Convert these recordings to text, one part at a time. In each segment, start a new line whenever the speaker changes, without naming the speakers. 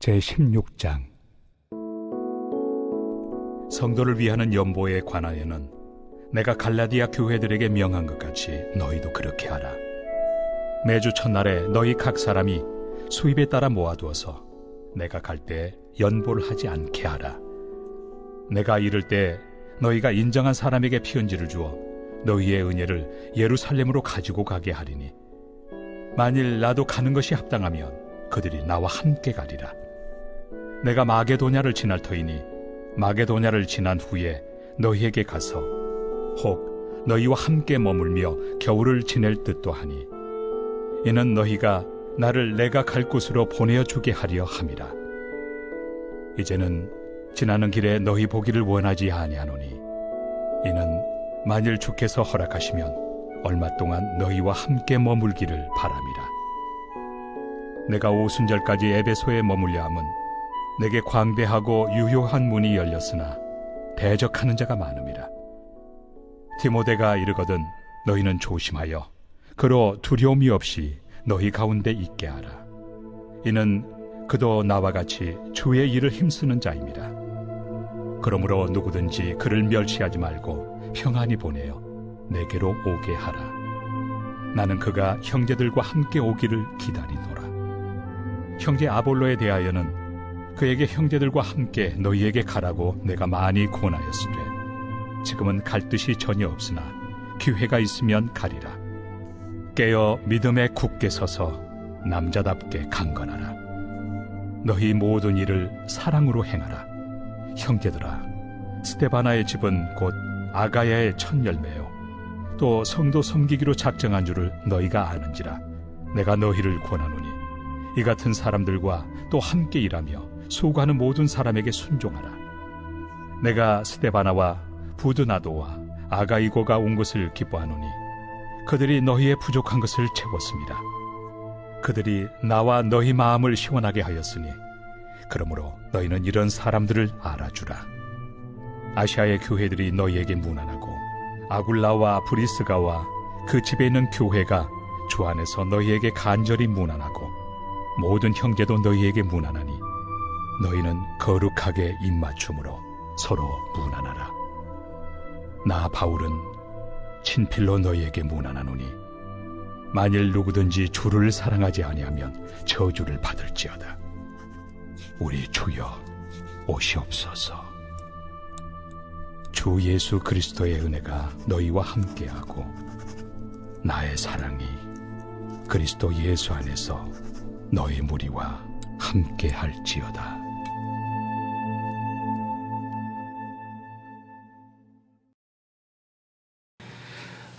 제16장 성도를 위하는 연보에 관하여는 내가 갈라디아 교회들에게 명한 것 같이 너희도 그렇게 하라. 매주 첫날에 너희 각 사람이 수입에 따라 모아두어서 내가 갈 때 연보를 하지 않게 하라. 내가 이를 때 너희가 인정한 사람에게 편지를 주어 너희의 은혜를 예루살렘으로 가지고 가게 하리니 만일 나도 가는 것이 합당하면 그들이 나와 함께 가리라. 내가 마게도냐를 지날 터이니 마게도냐를 지난 후에 너희에게 가서 혹 너희와 함께 머물며 겨울을 지낼 뜻도 하니 이는 너희가 나를 내가 갈 곳으로 보내어주게 하려 함이라. 이제는 지나는 길에 너희 보기를 원하지 아니하노니 이는 만일 주께서 허락하시면 얼마 동안 너희와 함께 머물기를 바람이라. 내가 오순절까지 에베소에 머물려 함은 내게 광대하고 유효한 문이 열렸으나 대적하는 자가 많음이라. 디모데가 이르거든 너희는 조심하여 그로 두려움이 없이 너희 가운데 있게 하라. 이는 그도 나와 같이 주의 일을 힘쓰는 자임이라. 그러므로 누구든지 그를 멸시하지 말고 평안히 보내어 내게로 오게 하라. 나는 그가 형제들과 함께 오기를 기다리노라. 형제 아볼로에 대하여는 그에게 형제들과 함께 너희에게 가라고 내가 많이 권하였으되 지금은 갈 뜻이 전혀 없으나 기회가 있으면 가리라. 깨어 믿음에 굳게 서서 남자답게 강건하라. 너희 모든 일을 사랑으로 행하라. 형제들아, 스데바나의 집은 곧 아가야의 첫 열매요 또 성도 섬기기로 작정한 줄을 너희가 아는지라. 내가 너희를 권하노니 이 같은 사람들과 또 함께 일하며 수고하는 모든 사람에게 순종하라. 내가 스데바나와 부드나도와 아가이고가 온 것을 기뻐하노니 그들이 너희의 부족한 것을 채웠습니다. 그들이 나와 너희 마음을 시원하게 하였으니 그러므로 너희는 이런 사람들을 알아주라. 아시아의 교회들이 너희에게 문안하고 아굴라와 브리스가와 그 집에 있는 교회가 주 안에서 너희에게 간절히 문안하고 모든 형제도 너희에게 문안하니 너희는 거룩하게 입맞춤으로 서로 문안하라. 나 바울은 친필로 너희에게 문안하노니 만일 누구든지 주를 사랑하지 아니하면 저주를 받을지어다. 우리 주여 오시옵소서. 주 예수 그리스도의 은혜가 너희와 함께하고 나의 사랑이 그리스도 예수 안에서 너희 무리와 함께할지어다.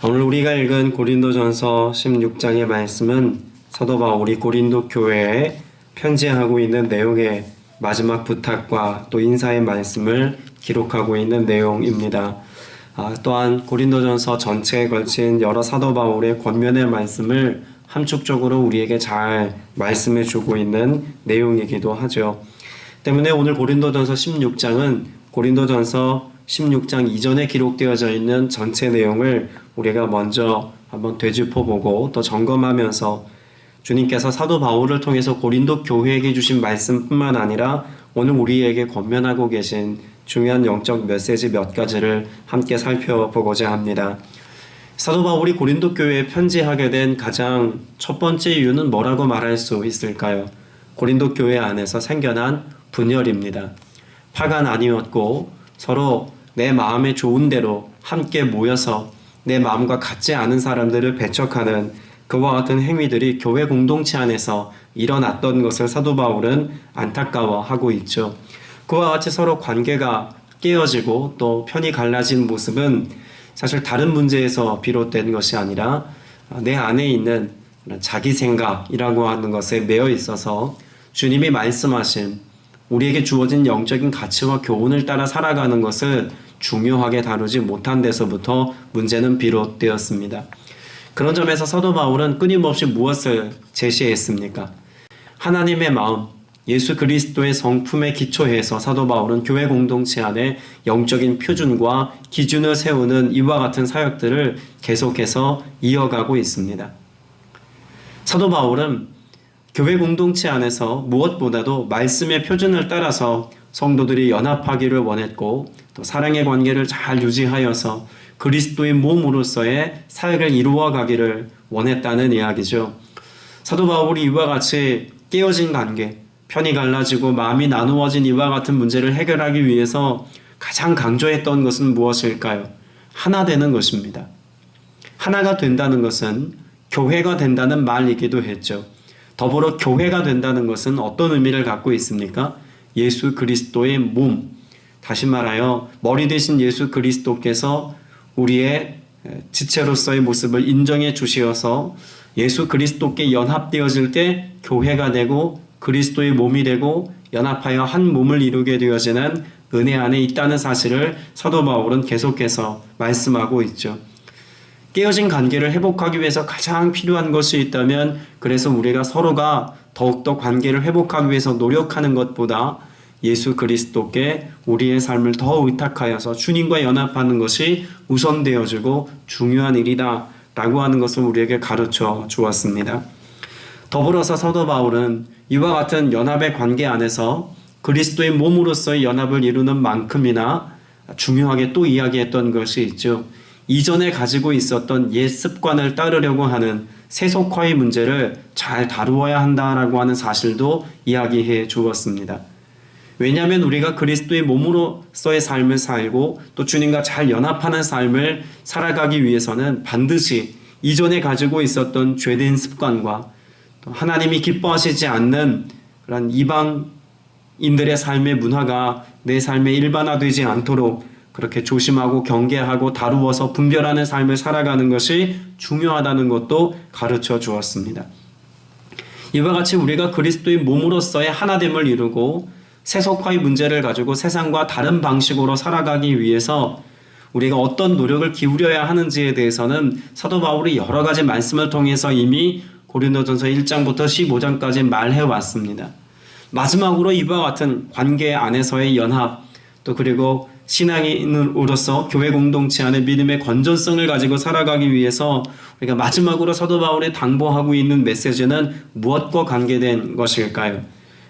오늘 우리가 읽은 고린도전서 16장의 말씀은 사도 바울이 고린도 교회에 편지하고 있는 내용의 마지막 부탁과 또 인사의 말씀을 기록하고 있는 내용입니다. 또한 고린도전서 전체에 걸친 여러 사도 바울의 권면의 말씀을 함축적으로 우리에게 잘 말씀해 주고 있는 내용이기도 하죠. 때문에 오늘 고린도전서 16장은 고린도전서 16장 이전에 기록되어져 있는 전체 내용을 우리가 먼저 한번 되짚어보고 또 점검하면서 주님께서 사도 바울을 통해서 고린도 교회에게 주신 말씀뿐만 아니라 오늘 우리에게 권면하고 계신 중요한 영적 메시지 몇 가지를 함께 살펴보고자 합니다. 사도 바울이 고린도 교회에 편지하게 된 가장 첫 번째 이유는 뭐라고 말할 수 있을까요? 고린도 교회 안에서 생겨난 분열입니다. 파가 나뉘었고 서로 내 마음에 좋은 대로 함께 모여서 내 마음과 같지 않은 사람들을 배척하는 그와 같은 행위들이 교회 공동체 안에서 일어났던 것을 사도 바울은 안타까워하고 있죠. 그와 같이 서로 관계가 깨어지고 또 편이 갈라진 모습은 사실 다른 문제에서 비롯된 것이 아니라 내 안에 있는 자기 생각이라고 하는 것에 매여 있어서 주님이 말씀하신 우리에게 주어진 영적인 가치와 교훈을 따라 살아가는 것을 중요하게 다루지 못한 데서부터 문제는 비롯되었습니다. 그런 점에서 사도 바울은 끊임없이 무엇을 제시했습니까? 하나님의 마음, 예수 그리스도의 성품에 기초해서 사도 바울은 교회 공동체 안에 영적인 표준과 기준을 세우는 이와 같은 사역들을 계속해서 이어가고 있습니다. 사도 바울은 교회 공동체 안에서 무엇보다도 말씀의 표준을 따라서 성도들이 연합하기를 원했고 또 사랑의 관계를 잘 유지하여서 그리스도의 몸으로서의 사역을 이루어 가기를 원했다는 이야기죠. 사도 바울이 이와 같이 깨어진 관계, 편이 갈라지고 마음이 나누어진 이와 같은 문제를 해결하기 위해서 가장 강조했던 것은 무엇일까요? 하나 되는 것입니다. 하나가 된다는 것은 교회가 된다는 말이기도 했죠. 더불어 교회가 된다는 것은 어떤 의미를 갖고 있습니까? 예수 그리스도의 몸, 다시 말하여 머리 되신 예수 그리스도께서 우리의 지체로서의 모습을 인정해 주시어서 예수 그리스도께 연합되어질 때 교회가 되고 그리스도의 몸이 되고 연합하여 한 몸을 이루게 되어지는 은혜 안에 있다는 사실을 사도 바울은 계속해서 말씀하고 있죠. 깨어진 관계를 회복하기 위해서 가장 필요한 것이 있다면 그래서 우리가 서로가 더욱더 관계를 회복하기 위해서 노력하는 것보다 예수 그리스도께 우리의 삶을 더 의탁하여서 주님과 연합하는 것이 우선되어지고 중요한 일이다 라고 하는 것을 우리에게 가르쳐 주었습니다. 더불어서 사도 바울은 이와 같은 연합의 관계 안에서 그리스도의 몸으로서의 연합을 이루는 만큼이나 중요하게 또 이야기했던 것이 있죠. 이전에 가지고 있었던 옛 습관을 따르려고 하는 세속화의 문제를 잘 다루어야 한다라고 하는 사실도 이야기해 주었습니다. 왜냐하면 우리가 그리스도의 몸으로서의 삶을 살고 또 주님과 잘 연합하는 삶을 살아가기 위해서는 반드시 이전에 가지고 있었던 죄된 습관과 또 하나님이 기뻐하시지 않는 그런 이방인들의 삶의 문화가 내 삶에 일반화되지 않도록 그렇게 조심하고 경계하고 다루어서 분별하는 삶을 살아가는 것이 중요하다는 것도 가르쳐 주었습니다. 이와 같이 우리가 그리스도의 몸으로서의 하나됨을 이루고 세속화의 문제를 가지고 세상과 다른 방식으로 살아가기 위해서 우리가 어떤 노력을 기울여야 하는지에 대해서는 사도 바울이 여러 가지 말씀을 통해서 이미 고린도전서 1장부터 15장까지 말해 왔습니다. 마지막으로 이와 같은 관계 안에서의 연합, 또 그리고 신앙인으로서 교회 공동체 안에 믿음의 건전성을 가지고 살아가기 위해서 우리가 마지막으로 사도 바울이 당부하고 있는 메시지는 무엇과 관계된 것일까요?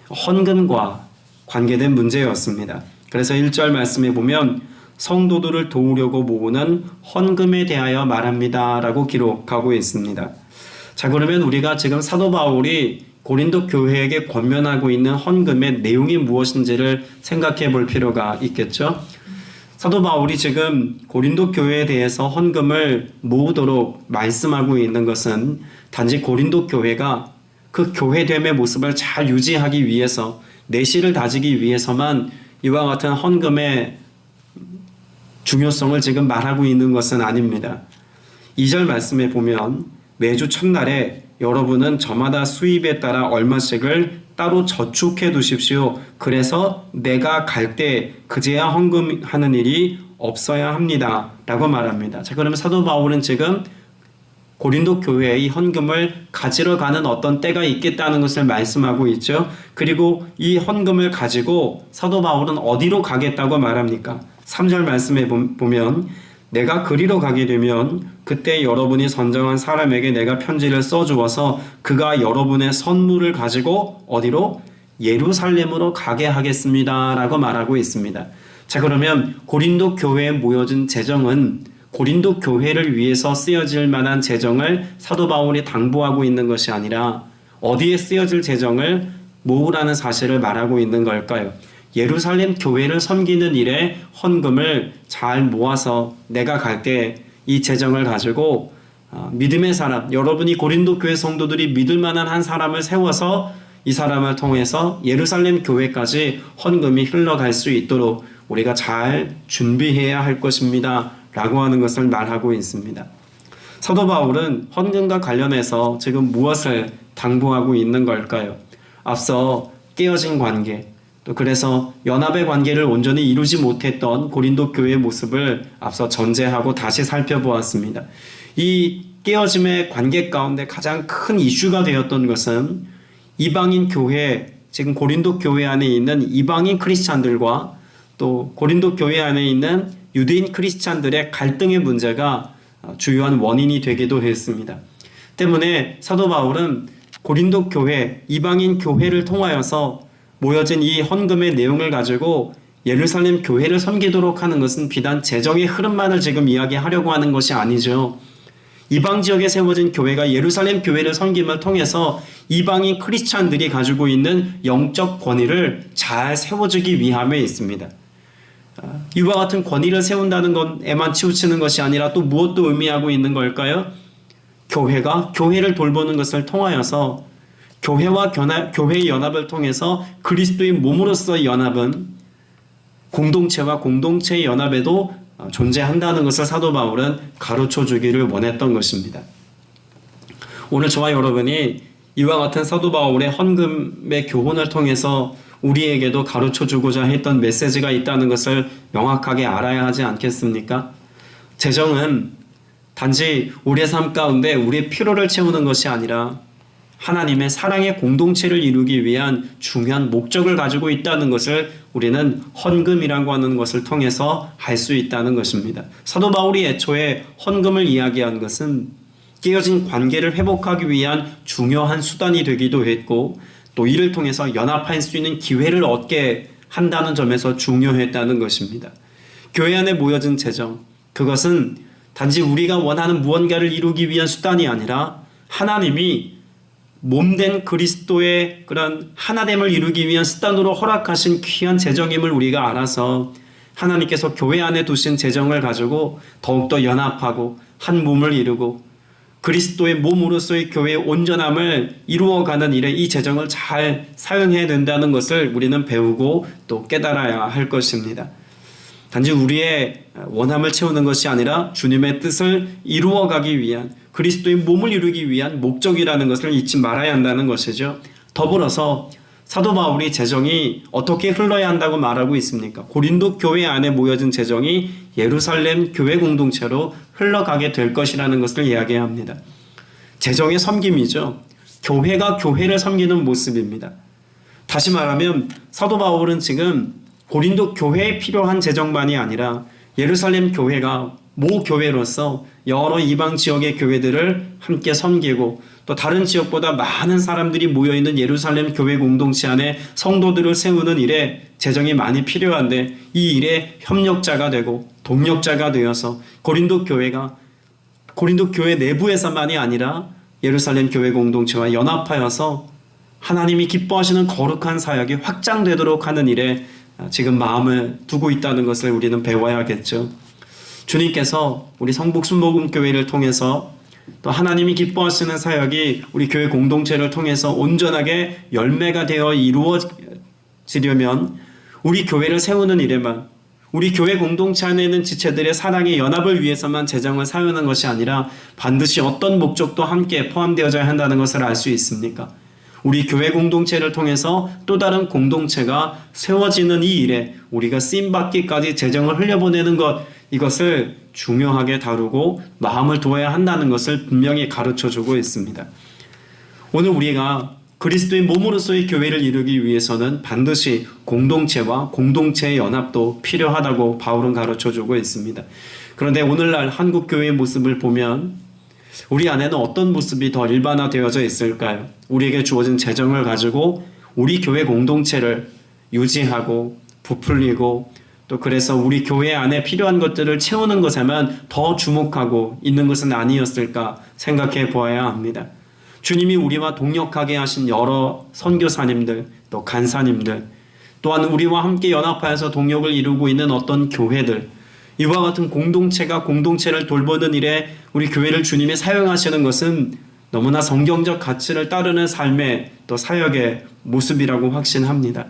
헌금과 관계된 문제였습니다. 그래서 1절 말씀에 보면 성도들을 도우려고 모으는 헌금에 대하여 말합니다 라고 기록하고 있습니다. 자, 그러면 우리가 지금 사도 바울이 고린도 교회에게 권면하고 있는 헌금의 내용이 무엇인지를 생각해 볼 필요가 있겠죠. 사도 바울이 지금 고린도 교회에 대해서 헌금을 모으도록 말씀하고 있는 것은 단지 고린도 교회가 그 교회됨의 모습을 잘 유지하기 위해서 내실을 다지기 위해서만 이와 같은 헌금의 중요성을 지금 말하고 있는 것은 아닙니다. 2절 말씀에 보면 매주 첫날에 여러분은 저마다 수입에 따라 얼마씩을 따로 저축해 두십시오. 그래서 내가 갈 때 그제야 헌금하는 일이 없어야 합니다 라고 말합니다. 자, 그러면 사도 바울은 지금 고린도 교회에 이 헌금을 가지러 가는 어떤 때가 있겠다는 것을 말씀하고 있죠. 그리고 이 헌금을 가지고 사도 바울은 어디로 가겠다고 말합니까? 3절 말씀에 보면 내가 그리로 가게 되면 그때 여러분이 선정한 사람에게 내가 편지를 써주어서 그가 여러분의 선물을 가지고 어디로? 예루살렘으로 가게 하겠습니다 라고 말하고 있습니다. 자, 그러면 고린도 교회에 모여진 재정은 고린도 교회를 위해서 쓰여질 만한 재정을 사도 바울이 당부하고 있는 것이 아니라 어디에 쓰여질 재정을 모으라는 사실을 말하고 있는 걸까요? 예루살렘 교회를 섬기는 일에 헌금을 잘 모아서 내가 갈 때 이 재정을 가지고 믿음의 사람, 여러분이 고린도 교회 성도들이 믿을 만한 한 사람을 세워서 이 사람을 통해서 예루살렘 교회까지 헌금이 흘러갈 수 있도록 우리가 잘 준비해야 할 것입니다 라고 하는 것을 말하고 있습니다. 사도 바울은 헌금과 관련해서 지금 무엇을 당부하고 있는 걸까요? 앞서 깨어진 관계, 또 그래서 연합의 관계를 온전히 이루지 못했던 고린도 교회의 모습을 앞서 전제하고 다시 살펴보았습니다. 이 깨어짐의 관계 가운데 가장 큰 이슈가 되었던 것은 이방인 교회, 지금 고린도 교회 안에 있는 이방인 크리스찬들과 또 고린도 교회 안에 있는 유대인 크리스찬들의 갈등의 문제가 주요한 원인이 되기도 했습니다. 때문에 사도 바울은 고린도 교회, 이방인 교회를 통하여서 모여진 이 헌금의 내용을 가지고 예루살렘 교회를 섬기도록 하는 것은 비단 재정의 흐름만을 지금 이야기하려고 하는 것이 아니죠. 이방 지역에 세워진 교회가 예루살렘 교회를 섬김을 통해서 이방인 크리스찬들이 가지고 있는 영적 권위를 잘 세워주기 위함에 있습니다. 이와 같은 권위를 세운다는 것에만 치우치는 것이 아니라 또 무엇도 의미하고 있는 걸까요? 교회가 교회를 돌보는 것을 통하여서 교회와 교회의 연합을 통해서 그리스도의 몸으로서의 연합은 공동체와 공동체의 연합에도 존재한다는 것을 사도 바울은 가르쳐 주기를 원했던 것입니다. 오늘 저와 여러분이 이와 같은 사도 바울의 헌금의 교훈을 통해서 우리에게도 가르쳐 주고자 했던 메시지가 있다는 것을 명확하게 알아야 하지 않겠습니까? 재정은 단지 우리의 삶 가운데 우리의 필요를 채우는 것이 아니라 하나님의 사랑의 공동체를 이루기 위한 중요한 목적을 가지고 있다는 것을 우리는 헌금이라고 하는 것을 통해서 알 수 있다는 것입니다. 사도 바울이 애초에 헌금을 이야기한 것은 깨어진 관계를 회복하기 위한 중요한 수단이 되기도 했고 또 이를 통해서 연합할 수 있는 기회를 얻게 한다는 점에서 중요했다는 것입니다. 교회 안에 모여진 재정, 그것은 단지 우리가 원하는 무언가를 이루기 위한 수단이 아니라 하나님이 몸된 그리스도의 그런 하나됨을 이루기 위한 수단으로 허락하신 귀한 재정임을 우리가 알아서 하나님께서 교회 안에 두신 재정을 가지고 더욱더 연합하고 한 몸을 이루고 그리스도의 몸으로서의 교회의 온전함을 이루어가는 일에 이 재정을 잘 사용해야 된다는 것을 우리는 배우고 또 깨달아야 할 것입니다. 단지 우리의 원함을 채우는 것이 아니라 주님의 뜻을 이루어가기 위한 그리스도의 몸을 이루기 위한 목적이라는 것을 잊지 말아야 한다는 것이죠. 더불어서 사도 바울이 재정이 어떻게 흘러야 한다고 말하고 있습니까? 고린도 교회 안에 모여진 재정이 예루살렘 교회 공동체로 흘러가게 될 것이라는 것을 이야기합니다. 재정의 섬김이죠. 교회가 교회를 섬기는 모습입니다. 다시 말하면 사도 바울은 지금 고린도 교회에 필요한 재정만이 아니라 예루살렘 교회가 모 교회로서 여러 이방 지역의 교회들을 함께 섬기고 또 다른 지역보다 많은 사람들이 모여있는 예루살렘 교회 공동체 안에 성도들을 세우는 일에 재정이 많이 필요한데 이 일에 협력자가 되고 동력자가 되어서 고린도 교회 내부에서만이 아니라 예루살렘 교회 공동체와 연합하여서 하나님이 기뻐하시는 거룩한 사역이 확장되도록 하는 일에 지금 마음을 두고 있다는 것을 우리는 배워야겠죠. 주님께서 우리 성북순복음교회를 통해서 또 하나님이 기뻐하시는 사역이 우리 교회 공동체를 통해서 온전하게 열매가 되어 이루어지려면 우리 교회를 세우는 일에만 우리 교회 공동체 안에 있는 지체들의 사랑의 연합을 위해서만 재정을 사용하는 것이 아니라 반드시 어떤 목적도 함께 포함되어져야 한다는 것을 알 수 있습니까? 우리 교회 공동체를 통해서 또 다른 공동체가 세워지는 이 일에 우리가 쓰임받기까지 재정을 흘려보내는 것, 이것을 중요하게 다루고 마음을 두어야 한다는 것을 분명히 가르쳐주고 있습니다. 오늘 우리가 그리스도의 몸으로서의 교회를 이루기 위해서는 반드시 공동체와 공동체의 연합도 필요하다고 바울은 가르쳐주고 있습니다. 그런데 오늘날 한국교회의 모습을 보면 우리 안에는 어떤 모습이 더 일반화되어져 있을까요? 우리에게 주어진 재정을 가지고 우리 교회 공동체를 유지하고 부풀리고 또 그래서 우리 교회 안에 필요한 것들을 채우는 것에만 더 주목하고 있는 것은 아니었을까 생각해 보아야 합니다. 주님이 우리와 동역하게 하신 여러 선교사님들 또 간사님들 또한 우리와 함께 연합하여서 동역을 이루고 있는 어떤 교회들 이와 같은 공동체가 공동체를 돌보는 일에 우리 교회를 주님이 사용하시는 것은 너무나 성경적 가치를 따르는 삶의 또 사역의 모습이라고 확신합니다.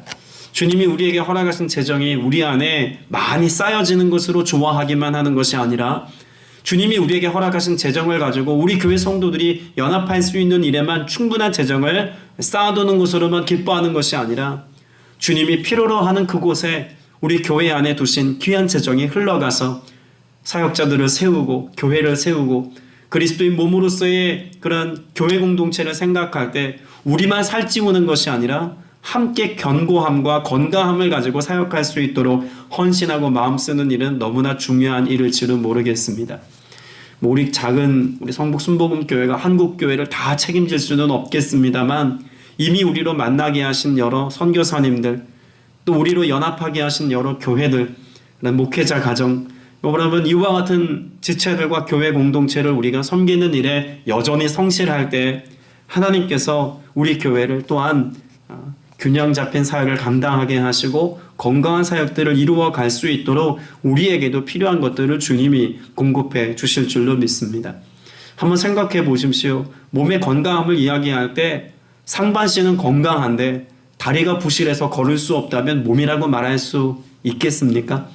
주님이 우리에게 허락하신 재정이 우리 안에 많이 쌓여지는 것으로 좋아하기만 하는 것이 아니라 주님이 우리에게 허락하신 재정을 가지고 우리 교회 성도들이 연합할 수 있는 일에만 충분한 재정을 쌓아두는 것으로만 기뻐하는 것이 아니라 주님이 필요로 하는 그곳에 우리 교회 안에 두신 귀한 재정이 흘러가서 사역자들을 세우고 교회를 세우고 그리스도의 몸으로서의 그런 교회 공동체를 생각할 때 우리만 살찌우는 것이 아니라 함께 견고함과 건강함을 가지고 사역할 수 있도록 헌신하고 마음 쓰는 일은 너무나 중요한 일일지는 모르겠습니다. 우리 작은 우리 성북 순복음교회가 한국교회를 다 책임질 수는 없겠습니다만 이미 우리로 만나게 하신 여러 선교사님들, 또 우리로 연합하게 하신 여러 교회들, 목회자 가정, 여러분 이와 같은 지체들과 교회 공동체를 우리가 섬기는 일에 여전히 성실할 때 하나님께서 우리 교회를 또한 균형 잡힌 사역을 감당하게 하시고 건강한 사역들을 이루어 갈 수 있도록 우리에게도 필요한 것들을 주님이 공급해 주실 줄로 믿습니다. 한번 생각해 보십시오. 몸의 건강함을 이야기할 때 상반신은 건강한데 다리가 부실해서 걸을 수 없다면 몸이라고 말할 수 있겠습니까?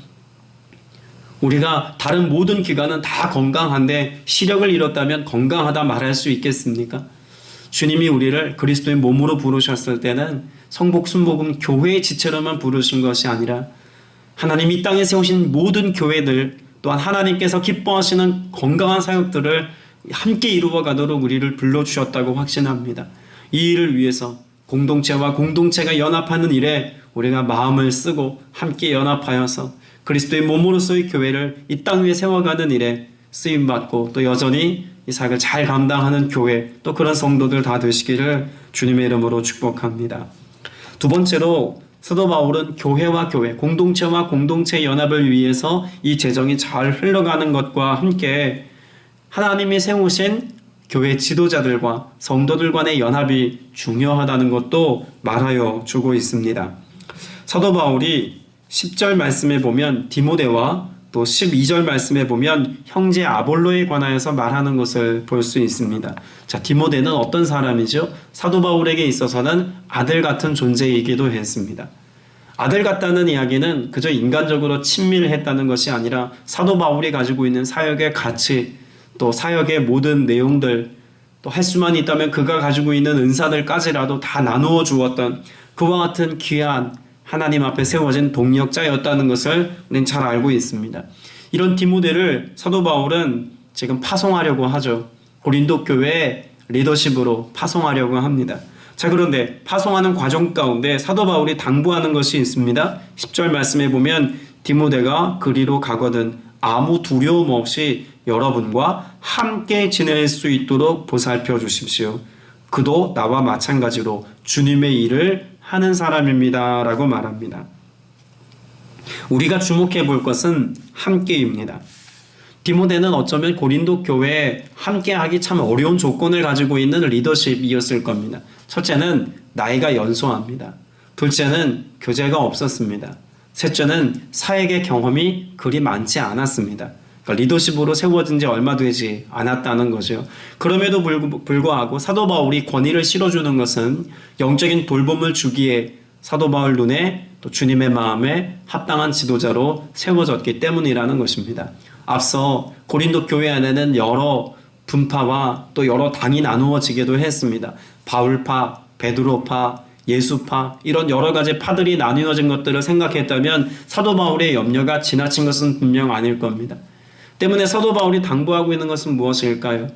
우리가 다른 모든 기관은 다 건강한데 시력을 잃었다면 건강하다 말할 수 있겠습니까? 주님이 우리를 그리스도의 몸으로 부르셨을 때는 성북 순복음 교회의 지체로만 부르신 것이 아니라 하나님 이 땅에 세우신 모든 교회들, 또한 하나님께서 기뻐하시는 건강한 사역들을 함께 이루어 가도록 우리를 불러주셨다고 확신합니다. 이 일을 위해서 공동체와 공동체가 연합하는 일에 우리가 마음을 쓰고 함께 연합하여서 그리스도의 몸으로서의 교회를 이 땅 위에 세워가는 일에 쓰임받고 또 여전히 이 사역을 잘 감당하는 교회, 또 그런 성도들 다 되시기를 주님의 이름으로 축복합니다. 두 번째로 사도 바울은 교회와 교회, 공동체와 공동체 연합을 위해서 이 재정이 잘 흘러가는 것과 함께 하나님이 세우신 교회 지도자들과 성도들 간의 연합이 중요하다는 것도 말하여 주고 있습니다. 사도 바울이 10절 말씀에 보면 디모데와 또 12절 말씀에 보면 형제 아볼로에 관하여서 말하는 것을 볼 수 있습니다. 자, 디모데는 어떤 사람이죠? 사도 바울에게 있어서는 아들 같은 존재이기도 했습니다. 아들 같다는 이야기는 그저 인간적으로 친밀했다는 것이 아니라 사도 바울이 가지고 있는 사역의 가치, 또 사역의 모든 내용들, 또 할 수만 있다면 그가 가지고 있는 은사들까지라도 다 나누어 주었던 그와 같은 귀한 하나님 앞에 세워진 동력자였다는 것을 우리는 잘 알고 있습니다. 이런 디모데를 사도 바울은 지금 파송하려고 하죠. 고린도 교회의 리더십으로 파송하려고 합니다. 자, 그런데 파송하는 과정 가운데 사도 바울이 당부하는 것이 있습니다. 10절 말씀에 보면 디모데가 그리로 가거든 아무 두려움 없이 여러분과 함께 지낼 수 있도록 보살펴 주십시오. 그도 나와 마찬가지로 주님의 일을 하는 사람입니다. 라고 말합니다. 우리가 주목해 볼 것은 함께입니다. 디모데는 어쩌면 고린도 교회에 함께하기 참 어려운 조건을 가지고 있는 리더십이었을 겁니다. 첫째는 나이가 연소합니다. 둘째는 교제가 없었습니다. 셋째는 사역의 경험이 그리 많지 않았습니다. 그러니까 리더십으로 세워진 지 얼마 되지 않았다는 거죠. 그럼에도 불구하고 사도 바울이 권위를 실어주는 것은 영적인 돌봄을 주기에 사도 바울 눈에 또 주님의 마음에 합당한 지도자로 세워졌기 때문이라는 것입니다. 앞서 고린도 교회 안에는 여러 분파와 또 여러 당이 나누어지기도 했습니다. 바울파, 베드로파, 예수파, 이런 여러 가지 파들이 나뉘어진 것들을 생각했다면 사도 바울의 염려가 지나친 것은 분명 아닐 겁니다. 때문에 사도 바울이 당부하고 있는 것은 무엇일까요?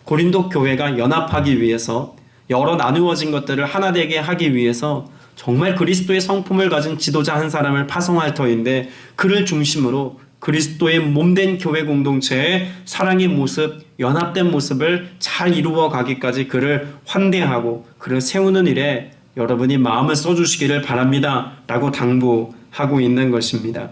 고린도 교회가 연합하기 위해서 여러 나누어진 것들을 하나 되게 하기 위해서 정말 그리스도의 성품을 가진 지도자 한 사람을 파송할 터인데 그를 중심으로 그리스도의 몸된 교회 공동체의 사랑의 모습, 연합된 모습을 잘 이루어 가기까지 그를 환대하고 그를 세우는 일에 여러분이 마음을 써주시기를 바랍니다. 라고 당부하고 있는 것입니다.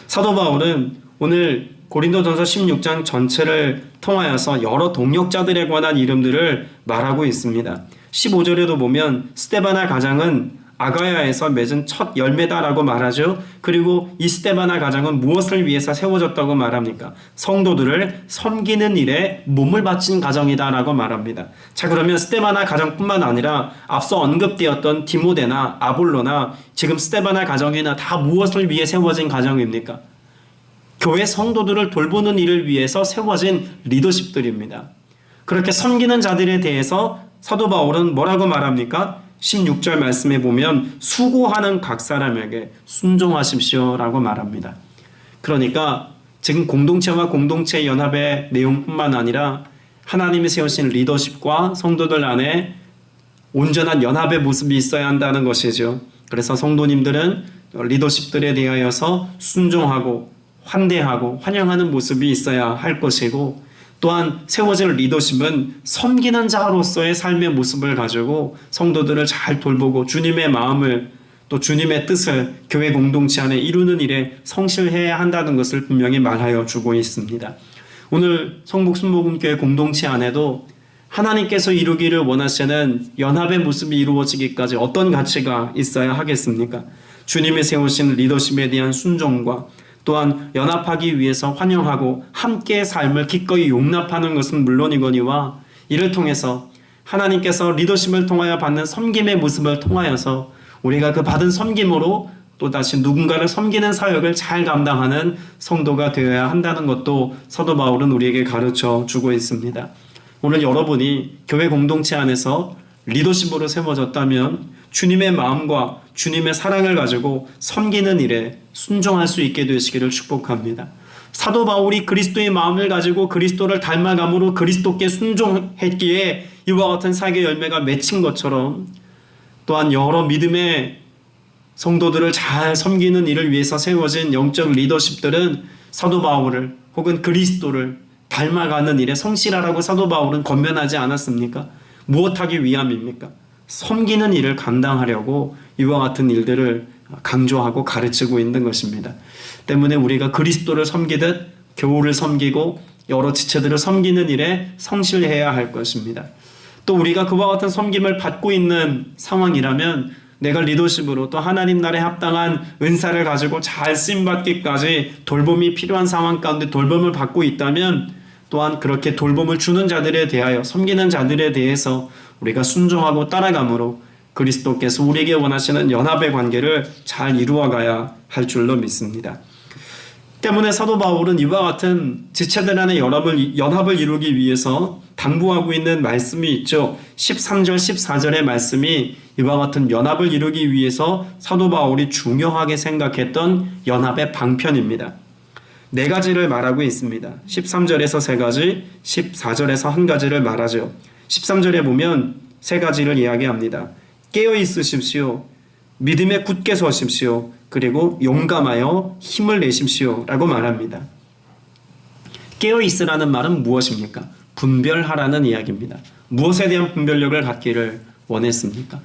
사도 바울은 오늘 고린도전서 16장 전체를 통하여서 여러 동역자들에 관한 이름들을 말하고 있습니다. 15절에도 보면 스데바나 가장은 아가야에서 맺은 첫 열매다라고 말하죠. 그리고 이 스데바나 가장은 무엇을 위해서 세워졌다고 말합니까? 성도들을 섬기는 일에 몸을 바친 가정이다라고 말합니다. 자, 그러면 스데바나 가정뿐만 아니라 앞서 언급되었던 디모데나 아볼로나 지금 스데바나 가정이나 다 무엇을 위해 세워진 가정입니까? 교회 성도들을 돌보는 일을 위해서 세워진 리더십들입니다. 그렇게 섬기는 자들에 대해서 사도 바울은 뭐라고 말합니까? 16절 말씀에 보면 수고하는 각 사람에게 순종하십시오 라고 말합니다. 그러니까 지금 공동체와 공동체 연합의 내용뿐만 아니라 하나님이 세우신 리더십과 성도들 안에 온전한 연합의 모습이 있어야 한다는 것이죠. 그래서 성도님들은 리더십들에 대하여서 순종하고 환대하고 환영하는 모습이 있어야 할 것이고 또한 세워질 리더십은 섬기는 자로서의 삶의 모습을 가지고 성도들을 잘 돌보고 주님의 마음을 또 주님의 뜻을 교회 공동체 안에 이루는 일에 성실해야 한다는 것을 분명히 말하여 주고 있습니다. 오늘 성북순복음교회 공동체 안에도 하나님께서 이루기를 원하시는 연합의 모습이 이루어지기까지 어떤 가치가 있어야 하겠습니까? 주님이 세우신 리더십에 대한 순종과 또한 연합하기 위해서 환영하고 함께의 삶을 기꺼이 용납하는 것은 물론이거니와 이를 통해서 하나님께서 리더십을 통하여 받는 섬김의 모습을 통하여서 우리가 그 받은 섬김으로 또다시 누군가를 섬기는 사역을 잘 감당하는 성도가 되어야 한다는 것도 사도 바울은 우리에게 가르쳐 주고 있습니다. 오늘 여러분이 교회 공동체 안에서 리더십으로 세워졌다면 주님의 마음과 주님의 사랑을 가지고 섬기는 일에 순종할 수 있게 되시기를 축복합니다. 사도 바울이 그리스도의 마음을 가지고 그리스도를 닮아감으로 그리스도께 순종했기에 이와 같은 사역의 열매가 맺힌 것처럼 또한 여러 믿음의 성도들을 잘 섬기는 일을 위해서 세워진 영적 리더십들은 사도 바울을 혹은 그리스도를 닮아가는 일에 성실하라고 사도 바울은 권면하지 않았습니까? 무엇하기 위함입니까? 섬기는 일을 감당하려고 이와 같은 일들을 강조하고 가르치고 있는 것입니다. 때문에 우리가 그리스도를 섬기듯 교우를 섬기고 여러 지체들을 섬기는 일에 성실해야 할 것입니다. 또 우리가 그와 같은 섬김을 받고 있는 상황이라면 내가 리더십으로 또 하나님 나라에 합당한 은사를 가지고 잘 쓰임받기까지 돌봄이 필요한 상황 가운데 돌봄을 받고 있다면 또한 그렇게 돌봄을 주는 자들에 대하여 섬기는 자들에 대해서 우리가 순종하고 따라감으로 그리스도께서 우리에게 원하시는 연합의 관계를 잘 이루어가야 할 줄로 믿습니다. 때문에 사도 바울은 이와 같은 지체들 안의 연합을 이루기 위해서 당부하고 있는 말씀이 있죠. 13절 14절의 말씀이 이와 같은 연합을 이루기 위해서 사도 바울이 중요하게 생각했던 연합의 방편입니다. 네 가지를 말하고 있습니다. 13절에서 세 가지, 14절에서 한 가지를 말하죠. 13절에 보면 세 가지를 이야기합니다. 깨어 있으십시오. 믿음에 굳게 서십시오. 그리고 용감하여 힘을 내십시오. 라고 말합니다. 깨어 있으라는 말은 무엇입니까? 분별하라는 이야기입니다. 무엇에 대한 분별력을 갖기를 원했습니까?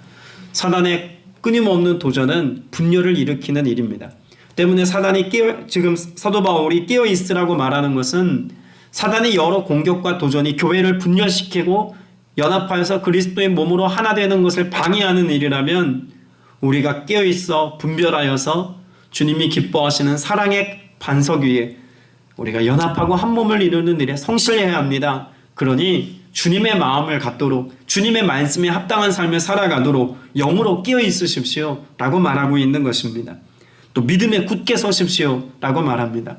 사단의 끊임없는 도전은 분열을 일으키는 일입니다. 때문에 사단이 지금 사도 바울이 깨어 있으라고 말하는 것은 사단의 여러 공격과 도전이 교회를 분열시키고 연합하여서 그리스도의 몸으로 하나 되는 것을 방해하는 일이라면 우리가 깨어 있어 분별하여서 주님이 기뻐하시는 사랑의 반석 위에 우리가 연합하고 한 몸을 이루는 일에 성실해야 합니다. 그러니 주님의 마음을 갖도록 주님의 말씀에 합당한 삶을 살아가도록 영으로 깨어 있으십시오 라고 말하고 있는 것입니다. 또 믿음에 굳게 서십시오 라고 말합니다.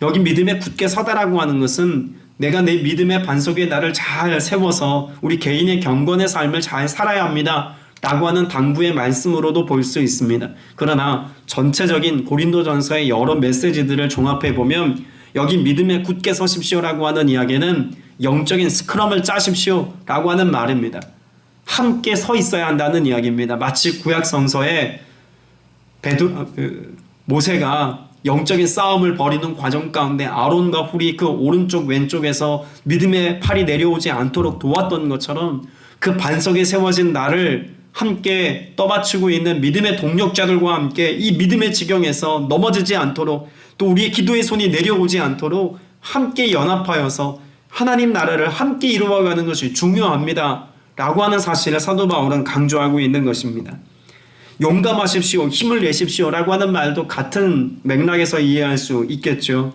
여기 믿음에 굳게 서다라고 하는 것은 내가 내 믿음의 반석에 나를 잘 세워서 우리 개인의 경건의 삶을 잘 살아야 합니다 라고 하는 당부의 말씀으로도 볼 수 있습니다. 그러나 전체적인 고린도전서의 여러 메시지들을 종합해 보면 여기 믿음에 굳게 서십시오라고 하는 이야기는 영적인 스크럼을 짜십시오 라고 하는 말입니다. 함께 서 있어야 한다는 이야기입니다. 마치 구약성서에 모세가 영적인 싸움을 벌이는 과정 가운데 아론과 훌이 그 오른쪽 왼쪽에서 믿음의 팔이 내려오지 않도록 도왔던 것처럼 그 반석에 세워진 나를 함께 떠받치고 있는 믿음의 동력자들과 함께 이 믿음의 지경에서 넘어지지 않도록 또 우리의 기도의 손이 내려오지 않도록 함께 연합하여서 하나님 나라를 함께 이루어가는 것이 중요합니다 라고 하는 사실을 사도 바울은 강조하고 있는 것입니다. 용감하십시오, 힘을 내십시오 라고 하는 말도 같은 맥락에서 이해할 수 있겠죠.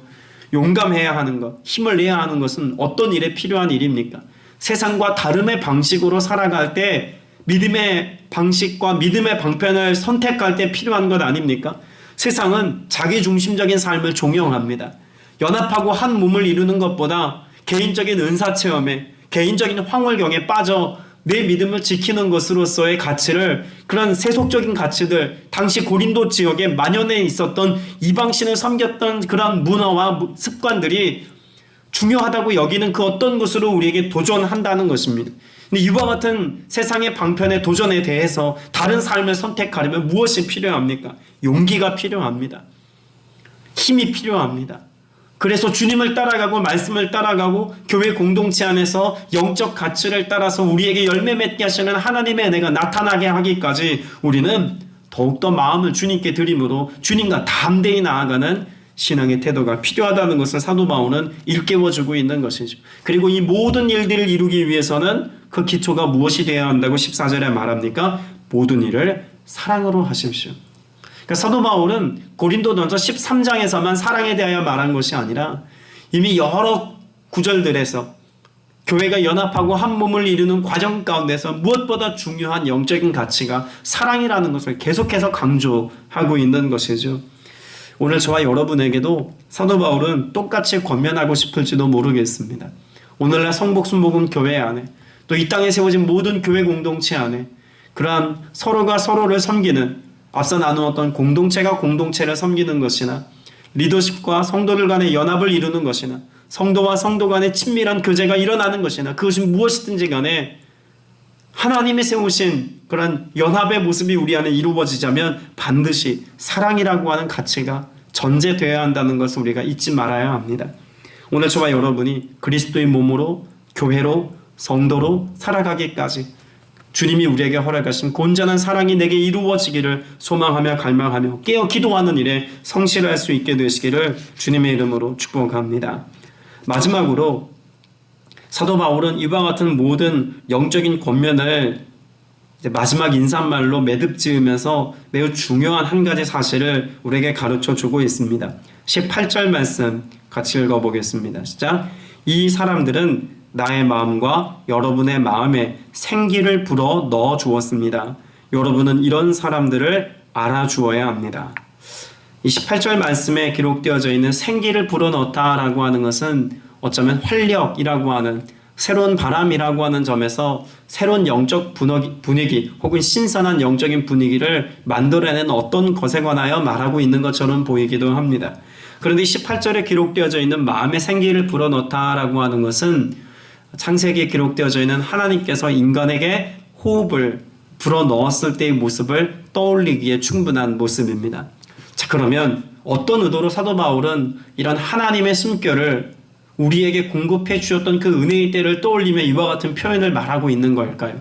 용감해야 하는 것, 힘을 내야 하는 것은 어떤 일에 필요한 일입니까? 세상과 다름의 방식으로 살아갈 때 믿음의 방식과 믿음의 방편을 선택할 때 필요한 것 아닙니까? 세상은 자기중심적인 삶을 종용합니다. 연합하고 한 몸을 이루는 것보다 개인적인 은사체험에 개인적인 황홀경에 빠져 내 믿음을 지키는 것으로서의 가치를 그런 세속적인 가치들 당시 고린도 지역에 만연해 있었던 이방신을 섬겼던 그런 문화와 습관들이 중요하다고 여기는 그 어떤 것으로 우리에게 도전한다는 것입니다. 근데 이와 같은 세상의 방편의 도전에 대해서 다른 삶을 선택하려면 무엇이 필요합니까? 용기가 필요합니다. 힘이 필요합니다. 그래서 주님을 따라가고 말씀을 따라가고 교회 공동체 안에서 영적 가치를 따라서 우리에게 열매 맺게 하시는 하나님의 은혜가 나타나게 하기까지 우리는 더욱더 마음을 주님께 드림으로 주님과 담대히 나아가는 신앙의 태도가 필요하다는 것을 사도 바울은 일깨워주고 있는 것이죠. 그리고 이 모든 일들을 이루기 위해서는 그 기초가 무엇이 되어야 한다고 14절에 말합니까? 모든 일을 사랑으로 하십시오. 그러니까 사도 바울은 고린도전서 13장에서만 사랑에 대하여 말한 것이 아니라 이미 여러 구절들에서 교회가 연합하고 한 몸을 이루는 과정 가운데서 무엇보다 중요한 영적인 가치가 사랑이라는 것을 계속해서 강조하고 있는 것이죠. 오늘 저와 여러분에게도 사도 바울은 똑같이 권면하고 싶을지도 모르겠습니다. 오늘날 성복순복음 교회 안에 또 이 땅에 세워진 모든 교회 공동체 안에 그러한 서로가 서로를 섬기는 앞서 나누었던 공동체가 공동체를 섬기는 것이나 리더십과 성도들 간의 연합을 이루는 것이나 성도와 성도 간의 친밀한 교제가 일어나는 것이나 그것이 무엇이든지 간에 하나님이 세우신 그런 연합의 모습이 우리 안에 이루어지자면 반드시 사랑이라고 하는 가치가 전제되어야 한다는 것을 우리가 잊지 말아야 합니다. 오늘 저와 여러분이 그리스도의 몸으로 교회로 성도로 살아가기까지 주님이 우리에게 허락하신 온전한 사랑이 내게 이루어지기를 소망하며 갈망하며 깨어 기도하는 일에 성실할 수 있게 되시기를 주님의 이름으로 축복합니다. 마지막으로 사도 바울은 이와 같은 모든 영적인 권면을 마지막 인사말로 매듭 지으면서 매우 중요한 한 가지 사실을 우리에게 가르쳐 주고 있습니다. 18절 말씀 같이 읽어보겠습니다. 시작. 이 사람들은 나의 마음과 여러분의 마음에 생기를 불어 넣어 주었습니다. 여러분은 이런 사람들을 알아주어야 합니다. 이 18절 말씀에 기록되어져 있는 생기를 불어넣다라고 하는 것은 어쩌면 활력이라고 하는 새로운 바람이라고 하는 점에서 새로운 영적 분위기 혹은 신선한 영적인 분위기를 만들어내는 어떤 것에 관하여 말하고 있는 것처럼 보이기도 합니다. 그런데 18절에 기록되어져 있는 마음의 생기를 불어넣다라고 하는 것은 창세기에 기록되어져 있는 하나님께서 인간에게 호흡을 불어넣었을 때의 모습을 떠올리기에 충분한 모습입니다. 자, 그러면 어떤 의도로 사도 바울은 이런 하나님의 숨결을 우리에게 공급해 주셨던 그 은혜의 때를 떠올리며 이와 같은 표현을 말하고 있는 걸까요?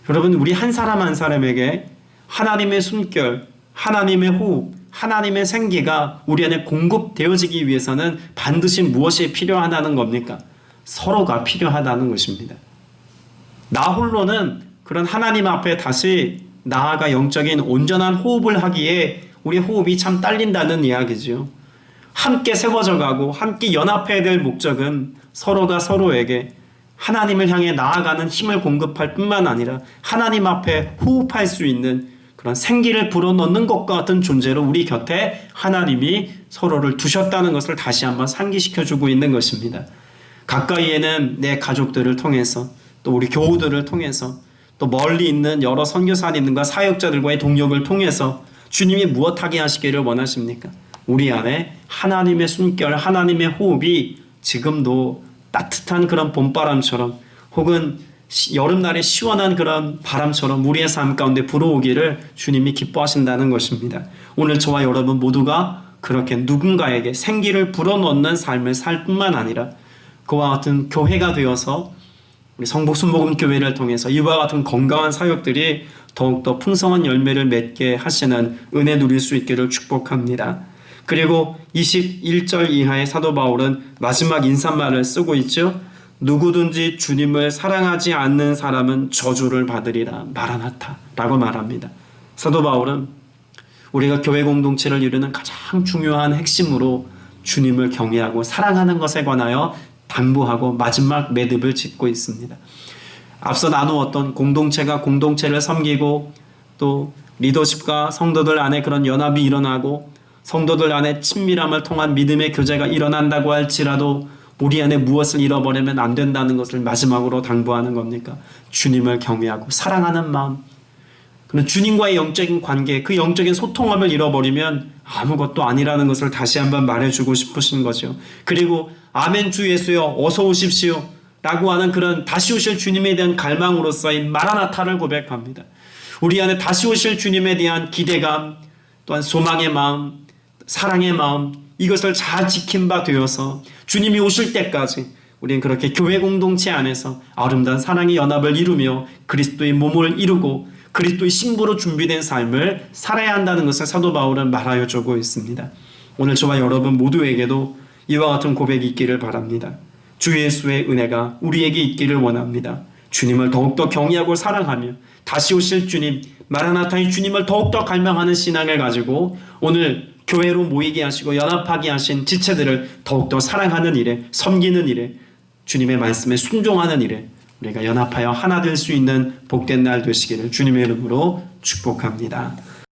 여러분, 우리 한 사람 한 사람에게 하나님의 숨결, 하나님의 호흡, 하나님의 생기가 우리 안에 공급되어지기 위해서는 반드시 무엇이 필요하다는 겁니까? 서로가 필요하다는 것입니다. 나 홀로는 그런 하나님 앞에 다시 나아가 영적인 온전한 호흡을 하기에 우리 호흡이 참 딸린다는 이야기죠. 함께 세워져 가고 함께 연합해야 될 목적은 서로가 서로에게 하나님을 향해 나아가는 힘을 공급할 뿐만 아니라 하나님 앞에 호흡할 수 있는 그런 생기를 불어넣는 것과 같은 존재로 우리 곁에 하나님이 서로를 두셨다는 것을 다시 한번 상기시켜주고 있는 것입니다. 가까이에는 내 가족들을 통해서 또 우리 교우들을 통해서 또 멀리 있는 여러 선교사님과 사역자들과의 동역을 통해서 주님이 무엇하게 하시기를 원하십니까? 우리 안에 하나님의 숨결, 하나님의 호흡이 지금도 따뜻한 그런 봄바람처럼 혹은 여름날의 시원한 그런 바람처럼 우리의 삶 가운데 불어오기를 주님이 기뻐하신다는 것입니다. 오늘 저와 여러분 모두가 그렇게 누군가에게 생기를 불어넣는 삶을 살 뿐만 아니라 그와 같은 교회가 되어서 우리 성복순복음 교회를 통해서 이와 같은 건강한 사역들이 더욱더 풍성한 열매를 맺게 하시는 은혜 누릴 수 있기를 축복합니다. 그리고 21절 이하의 사도 바울은 마지막 인사말을 쓰고 있죠. 누구든지 주님을 사랑하지 않는 사람은 저주를 받으리라. 마라나타 라고 말합니다. 사도 바울은 우리가 교회 공동체를 이루는 가장 중요한 핵심으로 주님을 경외하고 사랑하는 것에 관하여 당부하고 마지막 매듭을 짓고 있습니다. 앞서 나누었던 공동체가 공동체를 섬기고 또 리더십과 성도들 안에 그런 연합이 일어나고 성도들 안에 친밀함을 통한 믿음의 교제가 일어난다고 할지라도 우리 안에 무엇을 잃어버리면 안 된다는 것을 마지막으로 당부하는 겁니까? 주님을 경외하고 사랑하는 마음, 그런 주님과의 영적인 관계, 그 영적인 소통함을 잃어버리면 아무것도 아니라는 것을 다시 한번 말해주고 싶으신 거죠. 그리고 아멘 주 예수여 어서 오십시오 라고 하는 그런 다시 오실 주님에 대한 갈망으로서의 마라나타를 고백합니다. 우리 안에 다시 오실 주님에 대한 기대감, 또한 소망의 마음, 사랑의 마음, 이것을 잘 지킨 바 되어서 주님이 오실 때까지 우리는 그렇게 교회 공동체 안에서 아름다운 사랑의 연합을 이루며 그리스도의 몸을 이루고 그리스도의 신부로 준비된 삶을 살아야 한다는 것을 사도 바울은 말하여 주고 있습니다. 오늘 저와 여러분 모두에게도 이와 같은 고백이 있기를 바랍니다. 주 예수의 은혜가 우리에게 있기를 원합니다. 주님을 더욱더 경외하고 사랑하며 다시 오실 주님, 마라나타의 주님을 더욱더 갈망하는 신앙을 가지고 오늘 교회로 모이게 하시고 연합하게 하신 지체들을 더욱더 사랑하는 일에, 섬기는 일에, 주님의 말씀에 순종하는 일에 우리가 연합하여 하나 될 수 있는 복된 날 되시기를 주님의 이름으로 축복합니다.